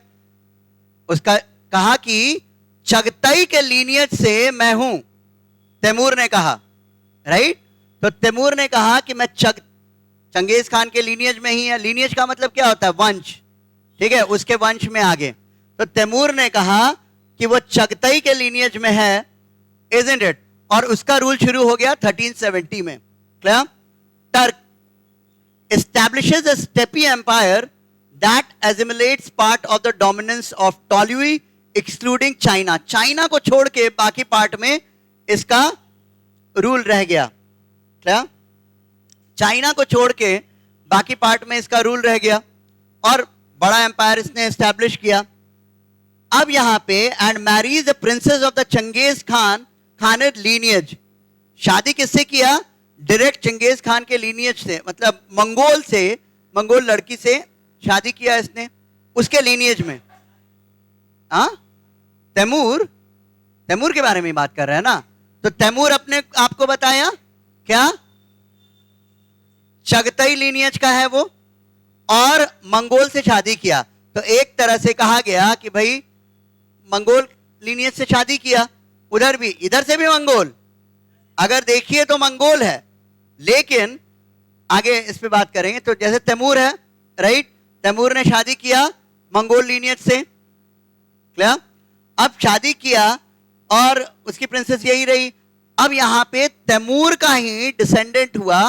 उसका कहा कि चगतई के लीनियज से मैं हूं, तैमूर ने कहा, राइट। तो तैमूर ने कहा कि मैं चंगेज खान के लीनियज में ही है। लीनियज का मतलब क्या होता है, वंश, ठीक है, उसके वंश में आगे। तो तैमूर ने कहा कि वो चगतई के लीनियज में है, इजंट इट, और उसका रूल शुरू हो गया 1370 में, clear. Turk establishes a steppe empire that assimilates part of the dominance of Ptolemy excluding China. China को छोड़ के बाकी पार्ट में इसका रूल रह गया, क्या, चाइना को छोड़ के बाकी पार्ट में इसका रूल रह गया और बड़ा एम्पायर इसने एस्टैब्लिश किया। अब यहां पे and marries the princess of the Genghis Khan Khanid lineage, शादी किससे किया, डायरेक्ट चंगेज खान के लीनियज से, मतलब मंगोल से, मंगोल लड़की से शादी किया इसने, उसके लीनियज में। हाँ, तैमूर के बारे में बात कर रहे हैं ना। तो तैमूर अपने आपको बताया क्या, चगतई लीनियज का है वो, और मंगोल से शादी किया। तो एक तरह से कहा गया कि भाई मंगोल लीनियज से शादी किया, उधर भी, इधर से भी मंगोल, अगर देखिए तो मंगोल है, लेकिन आगे इस पे बात करेंगे। तो जैसे तैमूर है, राइट, तैमूर ने शादी किया मंगोल लीनियज से, क्लियर। अब शादी किया और उसकी प्रिंसेस यही रही। अब यहां पे तैमूर का ही डिसेंडेंट हुआ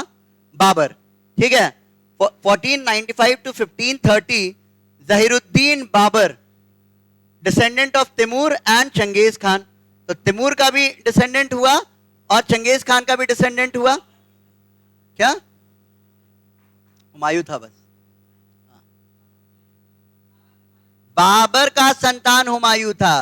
बाबर, ठीक है। 1495 to 1530 Zahiruddin Babur, descendant of Timur and Genghis Khan. तो तैमूर का भी डिसेंडेंट हुआ और चंगेज खान का भी डिसेंडेंट हुआ, क्या, हुमायूं था बस, बाबर का संतान हुमायूं था।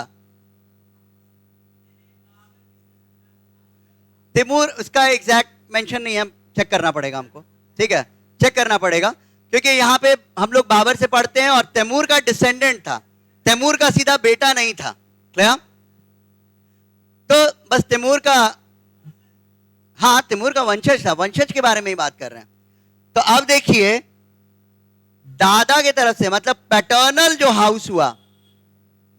तैमूर, उसका एग्जैक्ट मेंशन नहीं है, चेक करना पड़ेगा हमको, ठीक है, चेक करना पड़ेगा, क्योंकि यहां पे हम लोग बाबर से पढ़ते हैं और तैमूर का डिसेंडेंट था, तैमूर का सीधा बेटा नहीं था, क्लियर। तो बस तैमूर का, हाँ, तैमूर का वंशज था, वंशज के बारे में ही बात कर रहे हैं। तो अब देखिए दादा के तरफ से, मतलब पैटर्नल जो हाउस हुआ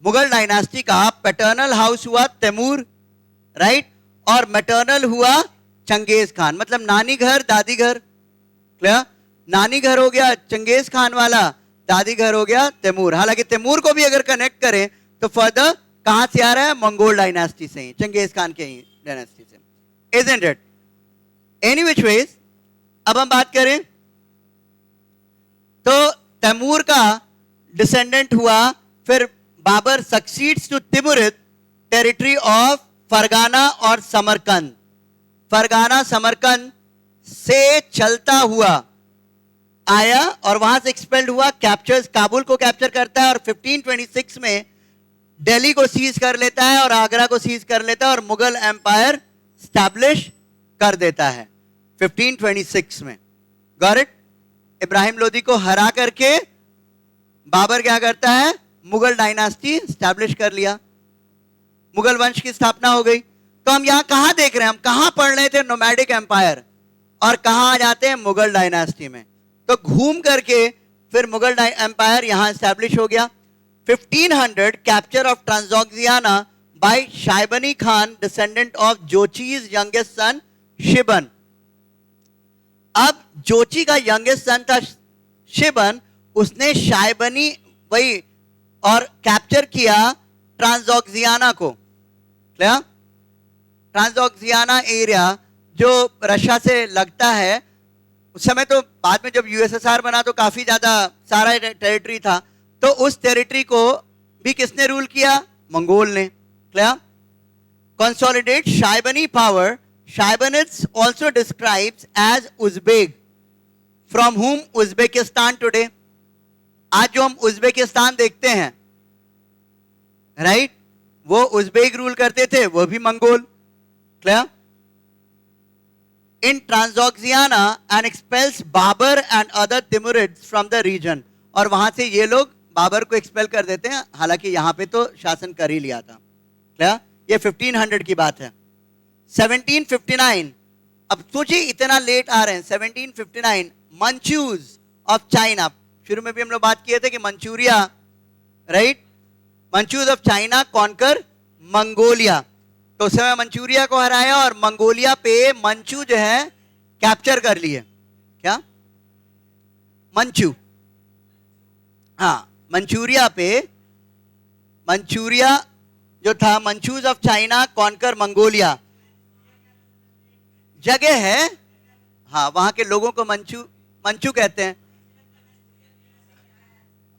मुगल डायनास्टी का, पैटर्नल हाउस हुआ तैमूर, राइट, और मैटर्नल हुआ चंगेज खान, मतलब नानी घर दादी घर, क्लियर। नानी घर हो गया चंगेज खान वाला, दादी घर हो गया तैमूर। हालांकि तैमूर को भी अगर कनेक्ट करें तो फर्दर कहां से आ रहा है, मंगोल डायनास्टी से ही, चंगेज खान के ही डायनास्टी से, isn't it? Any which ways, अब हम बात करें तो तैमूर का डिसेंडेंट हुआ, फिर Babur succeeds to Timurid, territory of Fergana और समरकंद। फरगाना समरकंद से चलता हुआ आया और वहां से एक्सपेल्ड हुआ, कैप्चर्स, काबुल को कैप्चर करता है और 1526 में दिल्ली को सीज कर लेता है और आगरा को सीज कर लेता है और मुगल एम्पायर स्टैब्लिश कर देता है 1526 में। Got it? इब्राहिम लोदी को हरा करके बाबर क्या करता है, मुगल डायनास्टी स्टैब्लिश कर लिया, मुगल वंश की स्थापना हो गई। तो हम यहां कहां देख रहे हैं, हम कहां पढ़ रहे थे नोमैडिक एम्पायर, और कहां आ जाते हैं मुगल डायनास्टी में। तो घूम करके फिर मुगल एम्पायर यहां स्टैब्लिश हो गया। 1500 capture of Transoxiana by Shaybani Khan, descendant of Jochi's youngest son Shiban. अब जोची का यंगेस्ट सन था शिबन, उसने शाइबनी वही और कैप्चर किया ट्रांसोक्सियाना को। क्या ट्रांसोक्सियाना एरिया जो रशिया से लगता है, उस समय तो बाद में जब यूएसएसआर बना तो काफी ज्यादा सारा टेरिटरी था, तो उस टेरिटरी को भी किसने रूल किया, मंगोल ने। क्या consolidate Shaybani power, Shaybanids also describes as Uzbek, from whom Uzbekistan today. आज जो हम उज़्बेकिस्तान देखते हैं, राइट, वो उज़्बेक रूल करते थे, वो भी Mongol. Clear? In Transoxiana and expels Babur and other Timurids from the region, और वहां से ये लोग बाबर को एक्सपेल कर देते हैं, हालांकि यहां पे तो शासन कर ही लिया था। क्लियर? ये 1500 की बात है। 1759, अब सोचिए इतना लेट आ रहे हैं, 1759 मंचूज ऑफ चाइना, शुरू में भी हम लोग बात किए थे कि Manchuria, right, Manchus of China conquer Mongolia. तो उस समय मंचूरिया को हराया और मंगोलिया पे मंचू जो है कैप्चर कर लिए। क्या मंचू, हाँ, मंचूरिया पे, मंचूरिया जो था, मंचूज ऑफ चाइना कॉन्कर मंगोलिया जगह है, हाँ, वहां के लोगों को मंचू मंचू कहते हैं।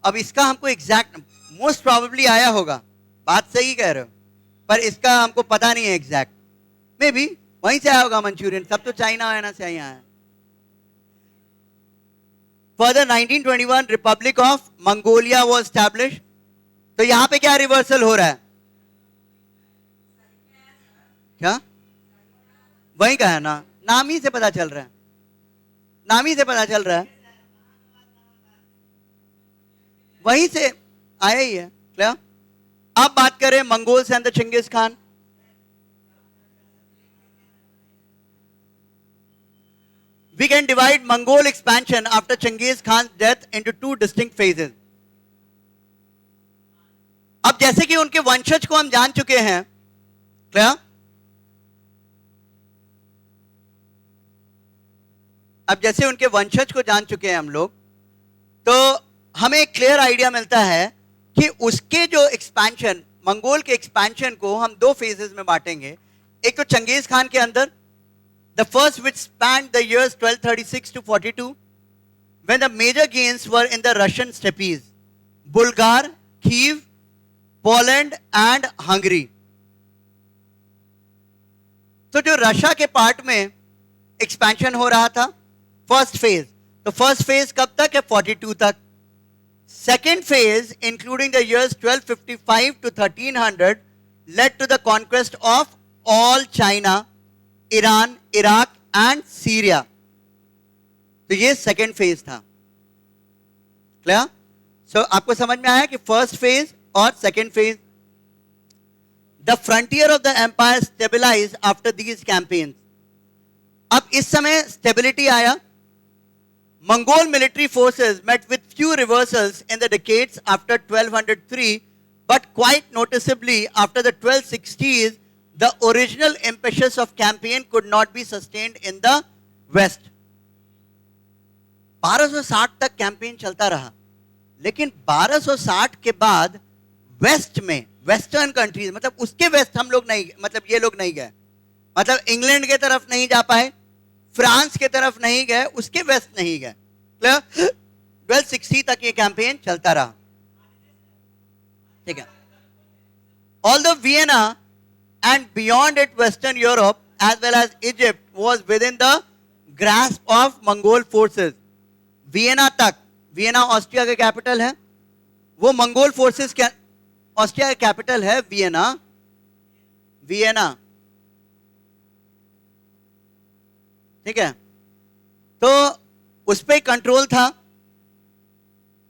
अब इसका हमको एग्जैक्ट, मोस्ट प्रोबेबली आया होगा, बात सही कह रहे हो, पर इसका हमको पता नहीं है एग्जैक्ट, मे बी वहीं से आया होगा मंचूरियन, सब तो चाइना वाइना से आया है। Further 1921 Republic of Mongolia was establish. तो यहां पे क्या रिवर्सल हो रहा है, क्या वही का है ना, नाम ही से पता चल रहा है, नाम ही से पता चल रहा है, वहीं से आया ही है। क्या अब बात करें Mongols and the Chingis Khan. We can divide Mongol expansion after Genghis Khan's death into two distinct phases. अब जैसे कि उनके वंशज को हम जान चुके हैं, क्या अब जैसे उनके वंशज को जान चुके हैं हम लोग, तो हमें एक क्लियर आइडिया मिलता है कि उसके जो एक्सपेंशन, मंगोल के एक्सपेंशन को हम दो फेजेस में बांटेंगे। एक तो चंगेज खान के अंदर, the first which spanned the years 1236 to 42, when the major gains were in the Russian steppes, Bulgar, Kiev, Poland and Hungary. तो जो रशिया के पार्ट में एक्सपेंशन हो रहा था, फर्स्ट फेज, तो फर्स्ट फेज कब तक है, 42 तक। Second phase including the years 1255 to 1300 led to the conquest of all China, Iran, Iraq and Syria. तो ये सेकेंड फेज था। क्लियर? सो आपको समझ में आया कि फर्स्ट फेज और second phase. The frontier of the empire stabilize after these campaigns. अब इस समय स्टेबिलिटी आया। Mongol military forces met with few reversals in the decades after 1203, but quite noticeably after the 1260s, the original impetus of campaign could not be sustained in the west. 1260 तक campaign चलता रहा, लेकिन 1260 के बाद waste में, western countries, मतलब उसके waste हम लोग नहीं, मतलब ये लोग नहीं गए, मतलब इंग्लैंड के तरफ नहीं जा पाए, फ्रांस के तरफ नहीं गए, उसके वेस्ट नहीं गए। 1260 तक ये कैंपेन चलता रहा। ठीक है। Although Vienna and beyond it Western Europe as well as Egypt was within the grasp of Mongol forces. Vienna तक, वियना ऑस्ट्रिया का कैपिटल है, वो मंगोल फोर्सेस के, ऑस्ट्रिया का कैपिटल है वियना, वियना। ठीक है। तो उस पे कंट्रोल था.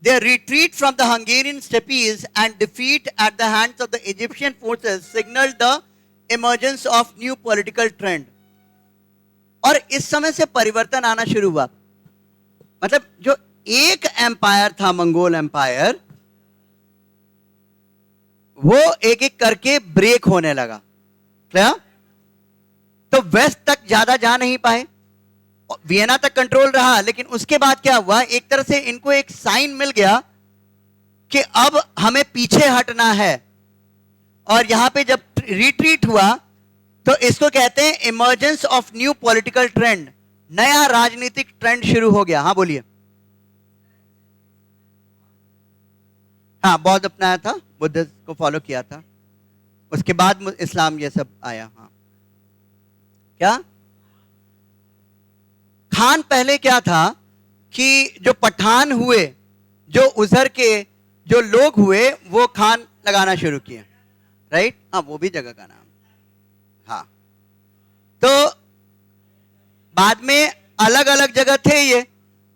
Their retreat from the Hungarian steppes and defeat at the hands of the Egyptian forces signaled the emergence of new political trend. और इस समय से परिवर्तन आना शुरू हुआ. मतलब जो एक एम्पायर था मंगोल एम्पायर, वो एक एक करके ब्रेक होने लगा. क्या? तो वेस्ट तक ज्यादा जा नहीं पाए, वियना तक कंट्रोल रहा, लेकिन उसके बाद क्या हुआ, एक तरह से इनको एक साइन मिल गया कि अब हमें पीछे हटना है. और यहां पे जब रिट्रीट हुआ तो इसको कहते हैं emergence of new political trend. नया राजनीतिक ट्रेंड शुरू हो गया. हाँ बोलिए. हाँ, बौद्ध अपनाया था, बुद्ध को फॉलो किया था, उसके बाद इस्लाम ये सब आया. हाँ, क्या खान पहले क्या था कि जो पठान हुए, जो उजर के जो लोग हुए, वो खान लगाना शुरू किए. राइट. हाँ, वो भी जगह का नाम. हाँ, तो बाद में अलग अलग जगह थे ये.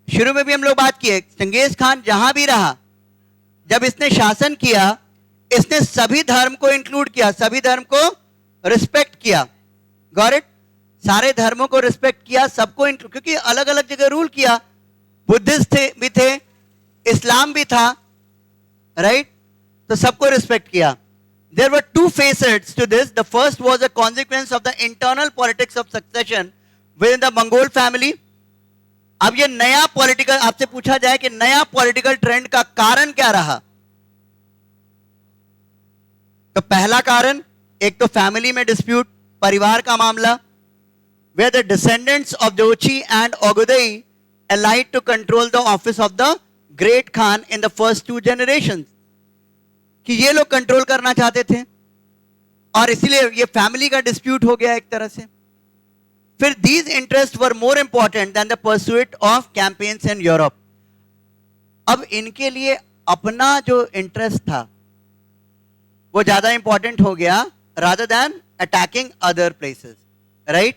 शुरू में भी हम लोग बात किए, चंगेज खान जहां भी रहा, जब इसने शासन किया, इसने सभी धर्म को इंक्लूड किया, सभी धर्म को रिस्पेक्ट किया. Got it. सारे धर्मों को रिस्पेक्ट किया, सबको इंक्लूड, क्योंकि अलग अलग जगह रूल किया. बुद्धिस्ट थे भी थे, इस्लाम भी था. राइट. तो सबको रिस्पेक्ट किया. There were two facets to this. The first was a consequence of the internal politics of succession within the Mongol family. अब ये नया पॉलिटिकल, आपसे पूछा जाए कि नया पॉलिटिकल ट्रेंड का कारण क्या रहा, तो पहला कारण, एक तो फैमिली में डिस्प्यूट, परिवार का मामला, where the descendants of Jochi and Ogodai allied to control the office of the great Khan in the first two generations. कि ये लोग कंट्रोल करना चाहते थे और इसीलिए ये फैमिली का डिस्प्यूट हो गया एक तरह से. फिर these interests were more important than the pursuit of campaigns in Europe. अब इनके लिए अपना जो इंटरेस्ट था वो ज्यादा इंपॉर्टेंट हो गया, rather than attacking other places. Right?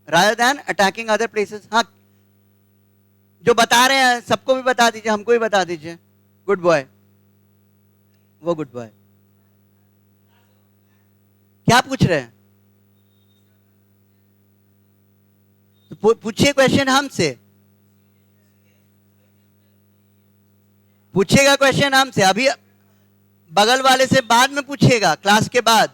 Rather than attacking other places. हाँ, जो बता रहे हैं सबको भी बता दीजिए, हमको भी बता दीजिए. Good boy. वो गुड बॉय. क्या पूछ रहे हैं? तो पूछिए क्वेश्चन हमसे, पूछिएगा क्वेश्चन हमसे. अभी बगल वाले से बाद में पूछिएगा, क्लास के बाद.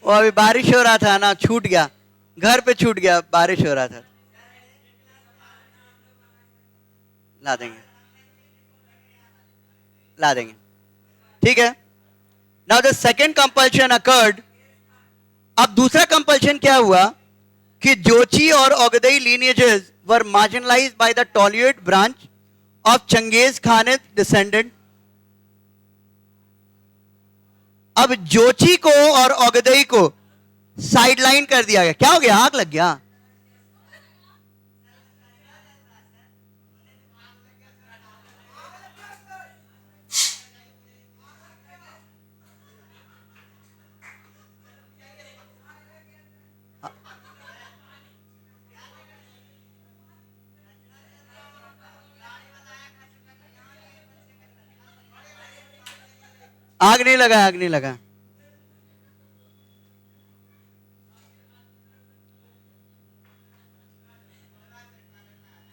वो अभी बारिश हो रहा था ना, छूट गया, घर पे छूट गया, बारिश हो रहा था. ला देंगे, ला देंगे. ठीक है. Now the second compulsion occurred. अब दूसरा कंपल्शन क्या हुआ कि जोची और Ogedei lineages were marginalized by the Toluyid branch of Chengiz Khan's descendant. अब जोची को और ओगदेई को साइडलाइन कर दिया गया. क्या हो गया? आग लग गया. आग नहीं लगा, आग नहीं लगा.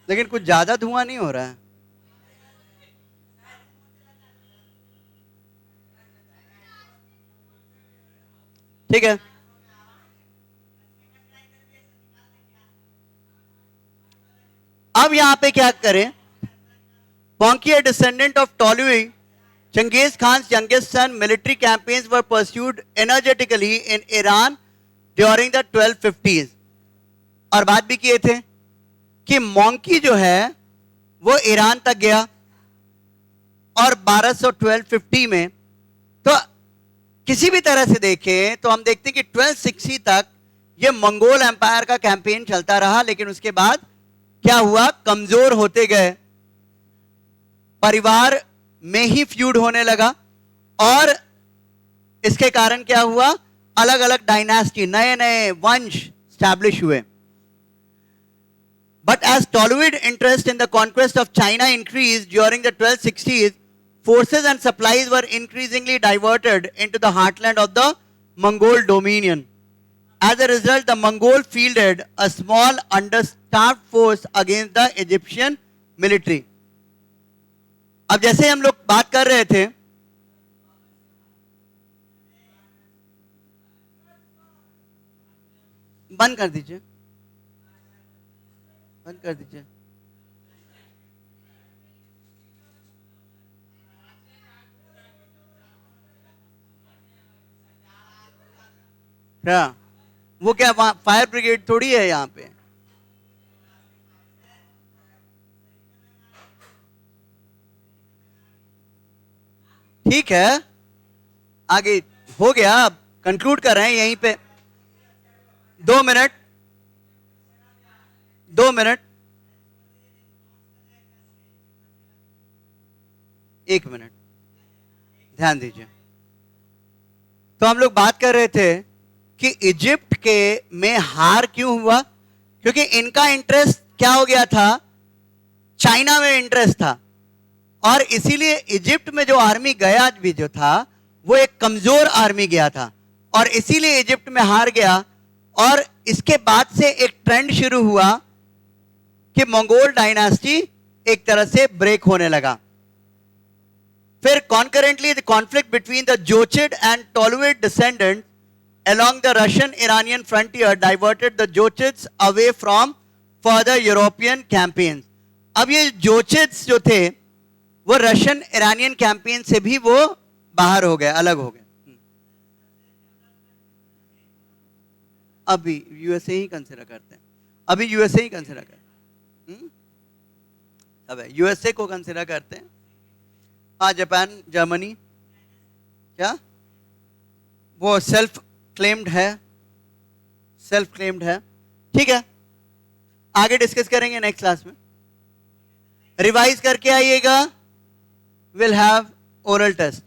लेकिन कुछ ज्यादा धुआं नहीं हो रहा है. ठीक है. अब यहां पे क्या करें? Bonki, a descendant of Tolui, Genghis Khan's youngest son, military campaigns were pursued energetically in Iran during the 1250s. और बात भी किए थे कि मोंकी जो है वो ईरान तक गया और 1250 में, तो किसी भी तरह से देखें तो हम देखते हैं कि 1260 तक ये मंगोल एम्पायर का कैंपेन चलता रहा, लेकिन उसके बाद क्या हुआ, कमजोर होते गए, परिवार में ही फ्यूड होने लगा, और इसके कारण क्या हुआ, अलग अलग डायनास्टी, नए नए वंश स्टैब्लिश हुए. But as Toluid interest in the conquest of China increased during the 1260s, forces and supplies were increasingly diverted into the heartland of the Mongol dominion. As a result, the Mongol fielded a small understaffed force against the Egyptian military. अब जैसे हम लोग बात कर रहे थे, बंद कर दीजिए, बंद कर दीजिए. क्या वो, क्या फायर ब्रिगेड थोड़ी है यहाँ पे. ठीक है, आगे हो गया, अब कंक्लूड कर रहे हैं यहीं पे. 2 मिनट, 2 मिनट, 1 मिनट, ध्यान दीजिए. तो हम लोग बात कर रहे थे कि इजिप्ट के में हार क्यों हुआ, क्योंकि इनका इंटरेस्ट क्या हो गया था, चाइना में इंटरेस्ट था, और इसीलिए इजिप्ट में जो आर्मी गया भी जो था वो एक कमजोर आर्मी गया था, और इसीलिए इजिप्ट में हार गया. और इसके बाद से एक ट्रेंड शुरू हुआ कि मंगोल डायनास्टी एक तरह से ब्रेक होने लगा. फिर concurrently the conflict between the Jochid and Toluid descendant along the Russian-Iranian frontier diverted the Jochids away from further European campaigns. अब ये जोचिड्स जो थे वो रशियन इरानियन कैंपेन से भी वो बाहर हो गए, अलग हो गए. अभी यूएसए ही कंसिडर करते हैं, अभी यूएसए ही कंसिडर करते हैं, अब यूएसए को कंसिडर करते हैं. हाँ, जापान, जर्मनी, क्या वो सेल्फ क्लेम्ड है, सेल्फ क्लेम्ड है. ठीक है, आगे डिस्कस करेंगे नेक्स्ट क्लास में. रिवाइज करके आइएगा, विल हैव ओरल टेस्ट.